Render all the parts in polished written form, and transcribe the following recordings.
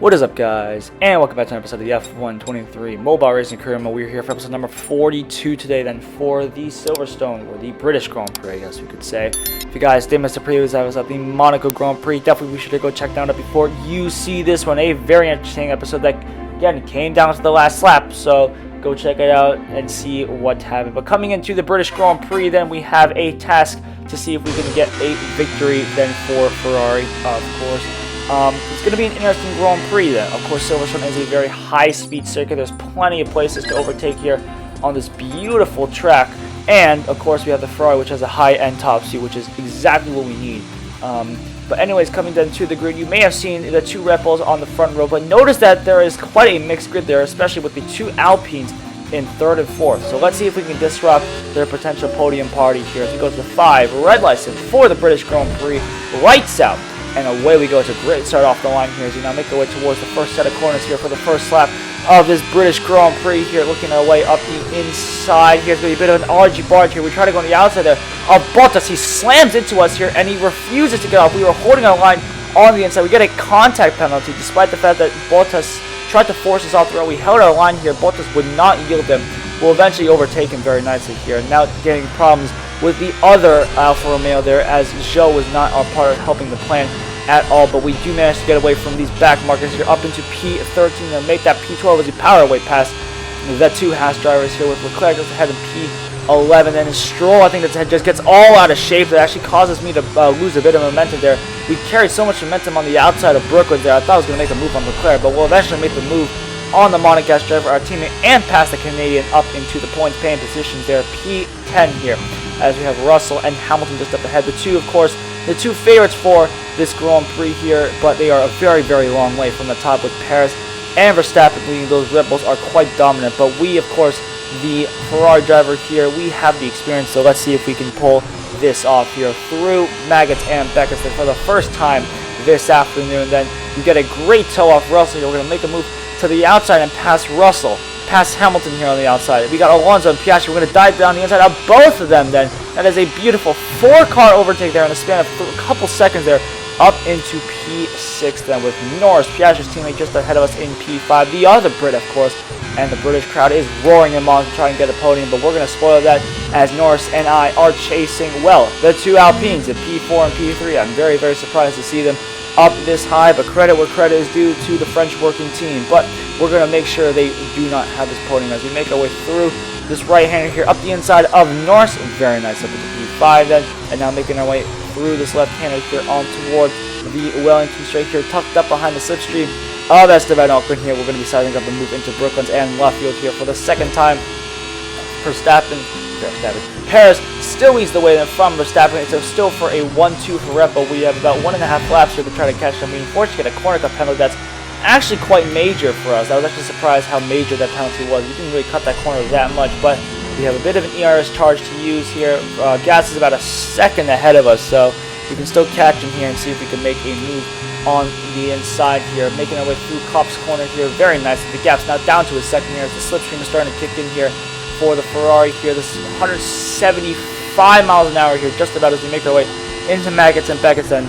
What is up, guys, and welcome back to an episode of the F123 Mobile Racing Career Mode. We're here for episode number 42 today, then for the Silverstone, or the British Grand Prix, I guess we could say. If you guys did miss the previous episode of the Monaco Grand Prix, definitely be sure to go check that out before you see this one. A very interesting episode that, again, came down to the last lap, so go check it out and see what happened. But coming into the British Grand Prix, then we have a task to see if we can get a victory then for Ferrari, of course. It's going to be an interesting Grand Prix then. Of course, Silverstone is a very high-speed circuit. There's plenty of places to overtake here on this beautiful track. And, of course, we have the Ferrari, which has a high-end top speed, which is exactly what we need. But anyways, coming down to the grid, you may have seen the two Red Bulls on the front row. But notice that there is quite a mixed grid there, especially with the two Alpines in 3rd and 4th. So let's see if we can disrupt their potential podium party here. As we go to the 5, red license for the British Grand Prix, lights out. And away we go. It's a great start off the line here as we now make our way towards the first set of corners here for the first lap of this British Grand Prix here. Looking our way up the inside. Here's going to be a bit of an RG barge here. We try to go on the outside there of Bottas. He slams into us here and he refuses to get off. We were holding our line on the inside. We get a contact penalty despite the fact that Bottas tried to force us off the road. We held our line here. Bottas would not yield them. We'll eventually overtake him very nicely here. Now getting problems with the other Alfa Romeo there, as Zhou was not our part of helping the plan at all, but we do manage to get away from these back markers here up into P13 and make that P12 as we power away past the two Haas drivers here, with Leclerc just ahead in P11, and Stroll, I think that just gets all out of shape. That actually causes me to lose a bit of momentum there. We carried so much momentum on the outside of Brooklyn there. I thought I was going to make a move on Leclerc, but we'll eventually make the move on the Monegasque driver, our teammate, and pass the Canadian up into the points paying positions there, P10 here, as we have Russell and Hamilton just up ahead. The two, of course, the two favorites for this Grand Prix here, but they are a very, very long way from the top, with Perez and Verstappen leading. Those Red Bulls are quite dominant, but we, of course, the Ferrari driver here, we have the experience, so let's see if we can pull this off here through Maggots and Beckett for the first time this afternoon. Then we get a great toe off Russell here. We're going to make a move to the outside and pass Russell, past Hamilton here on the outside. We got Alonso and Piastri. We're going to dive down the inside of both of them then. That is a beautiful 4-car overtake there in the span of a couple seconds there, up into P6 then, with Norris, Piastri's teammate, just ahead of us in P5. The other Brit, of course, and the British crowd is roaring him on to try and get a podium, but we're going to spoil that as Norris and I are chasing, well, the two Alpines in P4 and P3. I'm very, very surprised to see them up this high, but credit where credit is due to the French working team. But we're going to make sure they do not have this podium as we make our way through this right-hander here up the inside of Norris. Very nice up into P5 then, and now making our way through this left-hander here on toward the Wellington straight here, tucked up behind the slipstream of Esteban Ocon here. We're going to be sizing up the move into Brooklands and Luffield here for the second time. Perez still leads the way then from Verstappen. It's still for a 1-2 for Red Bull. We have about 1.5 laps here to try to catch them. We unfortunately get a corner cut penalty that's actually quite major for us. I was actually surprised how major that penalty was. We didn't really cut that corner that much, but we have a bit of an ERS charge to use here. Gas is about a second ahead of us, so we can still catch him here and see if we can make a move on the inside here, making our way through Kopp's corner here. Very nice. The gap's now down to his second here as the slipstream is starting to kick in here for the Ferrari here. This is 175 miles an hour here, just about as we make our way into Maggots and Beckett then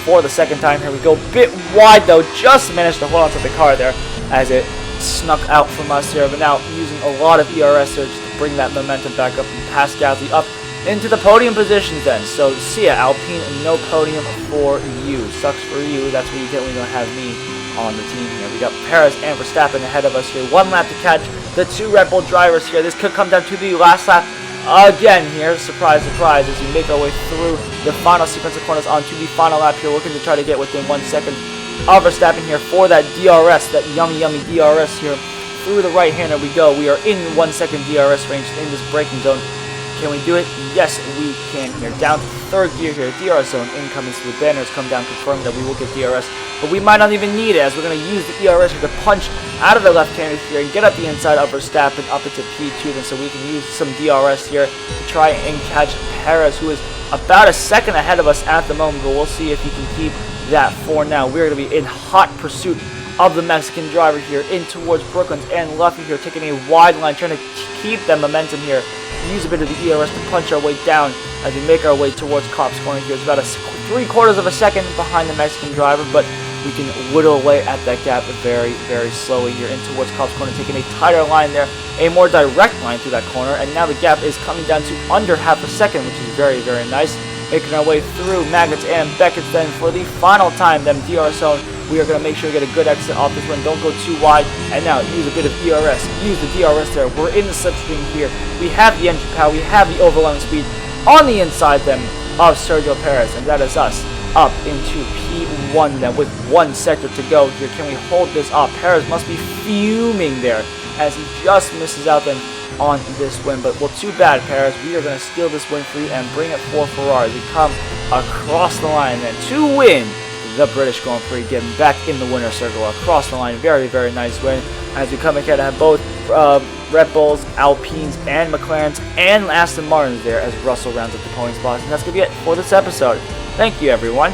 for the second time here. We go a bit wide though, just managed to hold on to the car there as it snuck out from us here, but now using a lot of ERS there just to bring that momentum back up and pass Gasly up into the podium positions then. So see ya, Alpine, no podium for you. Sucks for you. That's what you get when you don't have me on the team here. We got Perez and Verstappen ahead of us here. 1 lap to catch the two Red Bull drivers here. This could come down to the last lap again here. Surprise, surprise, as we make our way through the final sequence of corners onto the final lap here, looking to try to get within 1 second of Verstappen here for that DRS, that yummy, yummy DRS here. Through the right-hander we go. We are in 1 second DRS range in this braking zone. Can we do it? Yes, we can here. Down to 3rd gear here. DRS zone incoming. So the banners come down confirming that we will get DRS. But we might not even need it, as we're going to use the ERS here to punch out of the left-hander here and get up the inside of Verstappen up into P2. Then so we can use some DRS here to try and catch Perez, who is about a second ahead of us at the moment. But we'll see if he can keep that for now. We're going to be in hot pursuit of the Mexican driver here in towards Brooklands and Luffy here, taking a wide line, trying to keep that momentum here. Use a bit of the ERS to punch our way down as we make our way towards Kopp's corner here. It's about a 3/4 of a second behind the Mexican driver, but we can whittle away at that gap very, very slowly here in towards Cobb's corner, taking a tighter line there, a more direct line through that corner, and now the gap is coming down to under half a second, which is very, very nice. Making our way through Magnets and Beckett's then for the final time, them DRS zone. We are going to make sure we get a good exit off this one. Don't go too wide. And now use a bit of ERS. Use the DRS there. We're in the slipstream here. We have the engine power. We have the overwhelming speed on the inside then of Sergio Perez. And that is us up into P1 then with 1 sector to go here. Can we hold this up? Perez must be fuming there as he just misses out then on this win. But well, too bad, Perez. We are going to steal this win for you and bring it for Ferrari. We come across the line then to win the British Grand Prix, getting back in the winner's circle across the line. Very, very nice win as we come ahead and have both Red Bulls, Alpines, and McLarens and Aston Martins there as Russell rounds up the podium spots. And that's going to be it for this episode. Thank you, everyone.